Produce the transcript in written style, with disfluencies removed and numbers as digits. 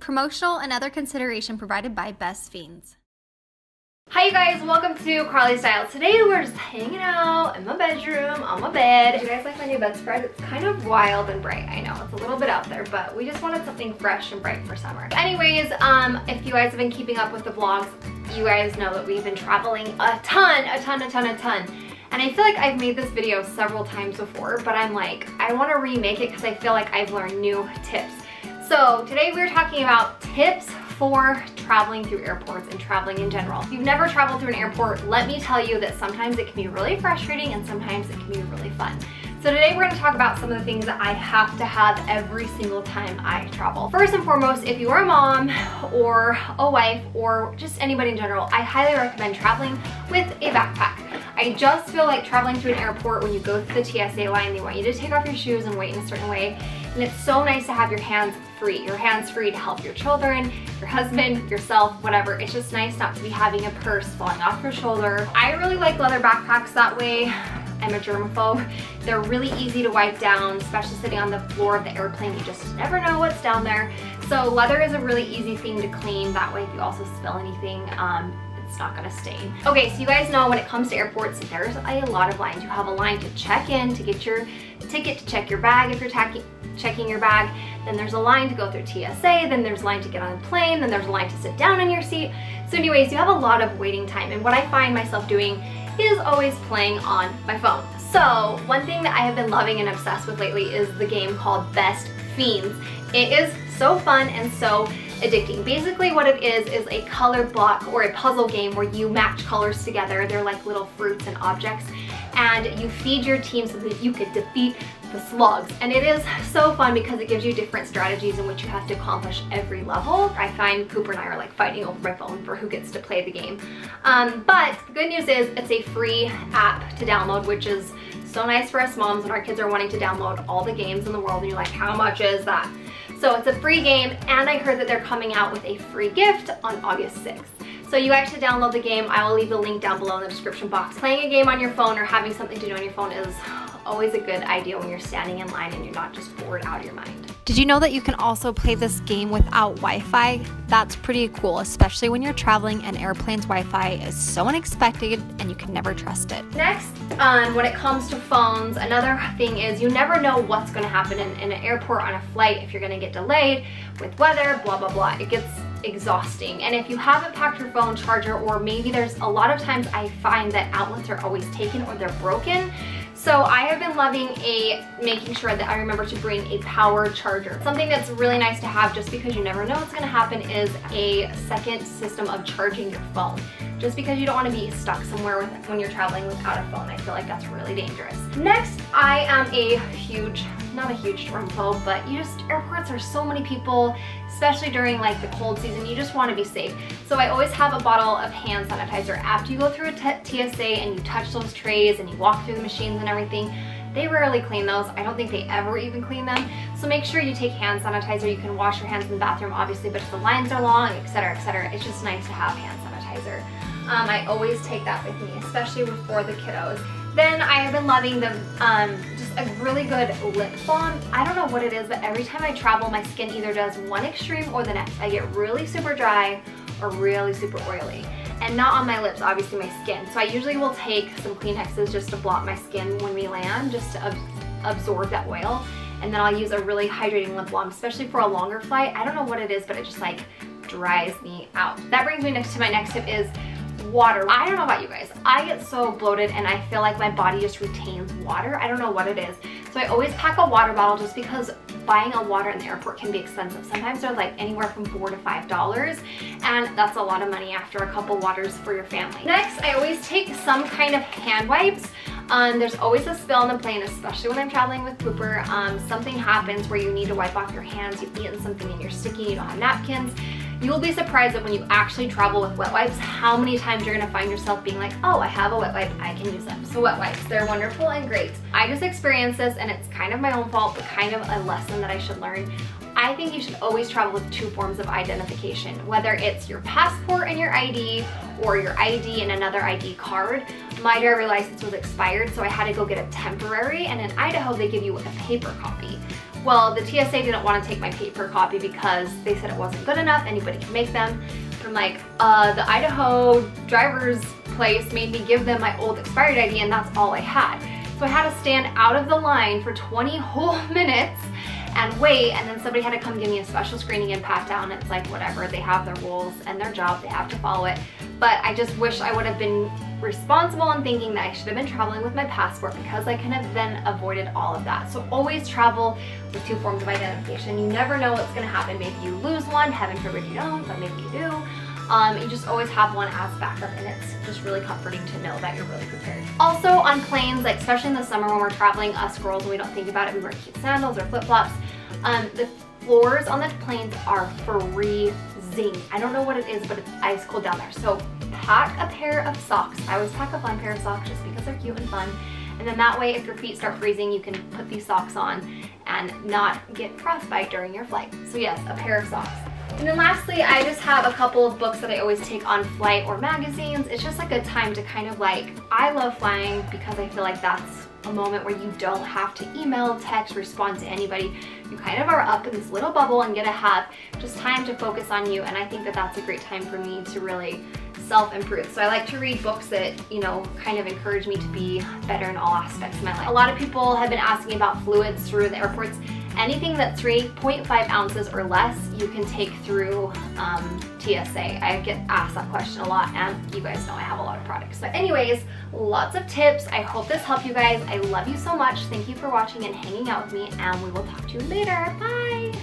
Promotional and other consideration provided by Best Fiends. Hi you guys, welcome to CARLIESTYLZ. Today we're just hanging out in my bedroom, on my bed. Do you guys like my new bedspread? It's kind of wild and bright. I know, it's a little bit out there, but we just wanted something fresh and bright for summer. Anyways, if you guys have been keeping up with the vlogs, you guys know that we've been traveling a ton. And I feel like I've made this video several times before, but I'm like, I want to remake it because I feel like I've learned new tips. So today we're talking about tips for traveling through airports and traveling in general. If you've never traveled through an airport, let me tell you that sometimes it can be really frustrating and sometimes it can be really fun. So today we're going to talk about some of the things that I have to have every single time I travel. First and foremost, if you are a mom or a wife or just anybody in general, I highly recommend traveling with a backpack. I just feel like traveling through an airport, when you go through the TSA line, they want you to take off your shoes and wait in a certain way. And it's so nice to have your hands free. Your hands free to help your children, your husband, yourself, whatever. It's just nice not to be having a purse falling off your shoulder. I really like leather backpacks that way. I'm a germaphobe. They're really easy to wipe down, especially sitting on the floor of the airplane. You just never know what's down there. So leather is a really easy thing to clean. That way if you also spill anything, it's not gonna stain. Okay, so you guys know when it comes to airports, there's a lot of lines. You have a line to check in, to get your ticket, to check your bag if you're checking your bag. Then there's a line to go through TSA, then there's a line to get on a plane, then there's a line to sit down in your seat. So anyways, you have a lot of waiting time. And what I find myself doing is always playing on my phone. So one thing that I have been loving and obsessed with lately is the game called Best Fiends. It is so fun and so addicting. Basically what it is a color block or a puzzle game where you match colors together. They're like little fruits and objects, and you feed your team so that you could defeat the slugs. And it is so fun because it gives you different strategies in which you have to accomplish every level. I find Cooper and I are like fighting over my phone for who gets to play the game. But the good news is it's a free app to download, which is so nice for us moms when our kids are wanting to download all the games in the world and you're like, how much is that? So it's a free game, and I heard that they're coming out with a free gift on August 6th. So you guys should download the game. I will leave the link down below in the description box. Playing a game on your phone or having something to do on your phone is always a good idea when you're standing in line and you're not just bored out of your mind. Did you know that you can also play this game without Wi-Fi? That's pretty cool, especially when you're traveling and airplanes' Wi-Fi is so unexpected and you can never trust it. Next, when it comes to phones, another thing is you never know what's going to happen in an airport on a flight, if you're going to get delayed with weather, blah, blah, blah. It gets exhausting. And if you haven't packed your phone charger, or maybe there's a lot of times I find that outlets are always taken or they're broken. So I have been loving making sure that I remember to bring a power charger. Something that's really nice to have, just because you never know what's gonna happen, is a second system of charging your phone. Just because you don't want to be stuck somewhere when you're traveling without a phone. I feel like that's really dangerous. Next, I am not a huge germaphobe, but airports are so many people, especially during like the cold season. You just want to be safe. So I always have a bottle of hand sanitizer. After you go through a TSA and you touch those trays and you walk through the machines and everything, they rarely clean those. I don't think they ever even clean them. So make sure you take hand sanitizer. You can wash your hands in the bathroom, obviously, but if the lines are long, etc., it's just nice to have hand sanitizer. I always take that with me, especially for the kiddos. Then I have been loving just a really good lip balm. I don't know what it is, but every time I travel, my skin either does one extreme or the next. I get really super dry or really super oily. And not on my lips, obviously my skin. So I usually will take some Kleenexes just to blot my skin when we land, just to absorb that oil. And then I'll use a really hydrating lip balm, especially for a longer flight. I don't know what it is, but it just like dries me out. That brings me to my next tip is water. I don't know about you guys. I get so bloated and I feel like my body just retains water. I don't know what it is. So I always pack a water bottle, just because buying a water in the airport can be expensive. Sometimes they're like anywhere from $4 to $5, and that's a lot of money after a couple waters for your family. Next, I always take some kind of hand wipes. There's always a spill on the plane, especially when I'm traveling with Cooper. Something happens where you need to wipe off your hands, you've eaten something and you're sticky, you don't have napkins. You will be surprised that when you actually travel with wet wipes, how many times you're gonna find yourself being like, oh, I have a wet wipe, I can use them. So wet wipes, they're wonderful and great. I just experienced this, and it's kind of my own fault, but kind of a lesson that I should learn. I think you should always travel with two forms of identification, whether it's your passport and your ID, or your ID and another ID card. My driver license was expired, so I had to go get a temporary, and in Idaho they give you a paper copy. well, the TSA didn't want to take my paper copy because they said it wasn't good enough, anybody can make them. I'm like, the Idaho driver's place made me give them my old expired ID and that's all I had. So I had to stand out of the line for 20 whole minutes and wait, and then somebody had to come give me a special screening and pat down. It's like, whatever, they have their rules and their job, they have to follow it. But I just wish I would have been responsible in thinking that I should have been traveling with my passport, because I could have then avoided all of that. So always travel with 2 forms of identification. You never know what's gonna happen. Maybe you lose one, heaven forbid you don't, but maybe you do. You just always have one as backup, and it's just really comforting to know that you're really prepared. Also on planes, like especially in the summer when we're traveling, us girls, when we don't think about it, we wear cute sandals or flip-flops. The floors on the planes are freezing. I don't know what it is, but it's ice cold down there. So pack a pair of socks. I always pack a fun pair of socks just because they're cute and fun. And then that way, if your feet start freezing, you can put these socks on and not get frostbite during your flight. So yes, a pair of socks. And then lastly, I just have a couple of books that I always take on flight, or magazines. It's just like a time to kind of like, I love flying because I feel like that's a moment where you don't have to email, text, respond to anybody. You kind of are up in this little bubble and get to have just time to focus on you, and I think that that's a great time for me to really self-improve. So I like to read books that, you know, kind of encourage me to be better in all aspects of my life. A lot of people have been asking about fluids through the airports. Anything that's 3.5 ounces or less, you can take through TSA. I get asked that question a lot, and you guys know I have a lot of products. But anyways, lots of tips. I hope this helped you guys. I love you so much. Thank you for watching and hanging out with me, and we will talk to you later. Bye!